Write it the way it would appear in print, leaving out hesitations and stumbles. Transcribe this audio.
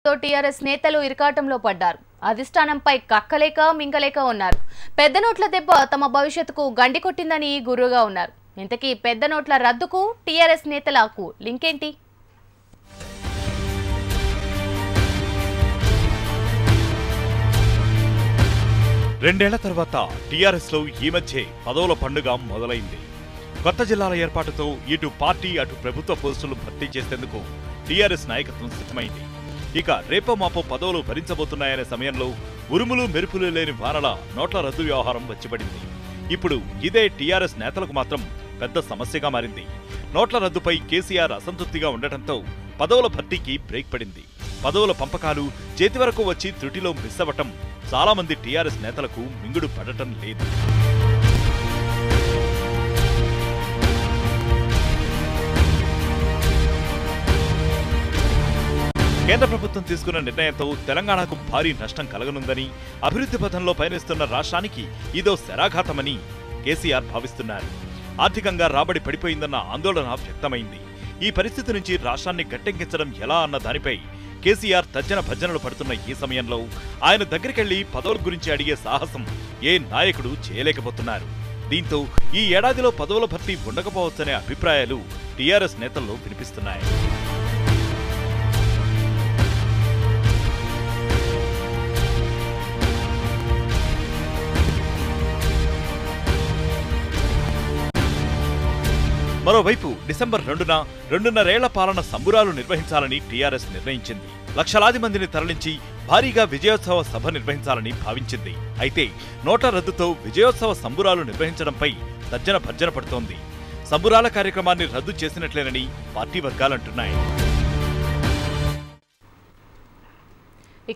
రద్దుతో TRS నేతలు ఇరకాటంలో పడ్డారు. అధిష్టానంపై కక్కలేక మింగలేక ఉన్నారు. పెద్ద నోట్ల దెబ్బ తమ భవిష్యత్తుకు గండి కొట్టిందని గురువుగా ఉన్నారు. ఇంతకీ పెద్ద నోట్ల రద్దుకు టీఆర్ఎస్ నేతలకు లింక్ ఏంటి? రెండేళ్ల తర్వాత టీఆర్ఎస్ లో ఈ మధ్య పదవుల పండుగ మొదలైంది. కొత్త జిల్లాల ఏర్పాటుతో ఇటు పార్టీ అటు ప్రభుత్వ పోస్టులు భర్తీ చేసేందుకు టీఆర్ఎస్ నాయకత్వం సిద్ధమైంది. ఇక రేపో మాపో పదవులు భరించబోతున్నాయనే సమయంలో ఉరుములు మెరుపులు లేని వానల నోట్ల రద్దు వ్యవహారం వచ్చిపడింది. ఇప్పుడు ఇదే టీఆర్ఎస్ నేతలకు మాత్రం పెద్ద సమస్యగా మారింది. నోట్ల రద్దుపై కేసీఆర్ అసంతృప్తిగా ఉండటంతో పదవుల భర్తీకి బ్రేక్ పడింది. పదవుల పంపకాలు చేతి వరకు వచ్చి త్రుటిలో మిస్ అవ్వటం చాలా మంది టీఆర్ఎస్ నేతలకు మింగుడు పడటం లేదు. కేంద్ర ప్రభుత్వం తీసుకున్న నిర్ణయంతో తెలంగాణకు భారీ నష్టం కలగనుందని, అభివృద్ధి పథంలో పయనిస్తున్న రాష్ట్రానికి ఇదో శరాఘాతమని కేసీఆర్ భావిస్తున్నారు. ఆర్థికంగా రాబడి పడిపోయిందన్న ఆందోళన వ్యక్తమైంది. ఈ పరిస్థితి నుంచి రాష్ట్రాన్ని గట్టెక్కించడం ఎలా అన్న దానిపై కేసీఆర్ తర్జన భర్జనలు పడుతున్న ఈ సమయంలో ఆయన దగ్గరికెళ్లి పదవుల గురించి అడిగే సాహసం ఏ నాయకుడు చేయలేకపోతున్నారు. దీంతో ఈ ఏడాదిలో పదవుల భర్తీ ఉండకపోవచ్చనే అభిప్రాయాలు టీఆర్ఎస్ నేతల్లో వినిపిస్తున్నాయి. మరోవైపు డిసెంబర్ 2న 2.5 ఏళ్ల పాలన సంబురాలు నిర్వహించాలని టీఆర్ఎస్ నిర్ణయించింది. లక్షలాది మందిని తరలించి భారీగా విజయోత్సవ సభ నిర్వహించాలని భావించింది. అయితే నోట్ల రద్దుతో విజయోత్సవ సంబురాలు నిర్వహించడంపై తర్జన భర్జన పడుతోంది. సంబురాల కార్యక్రమాన్ని రద్దు చేసినట్లేనని పార్టీ వర్గాలంటున్నాయి.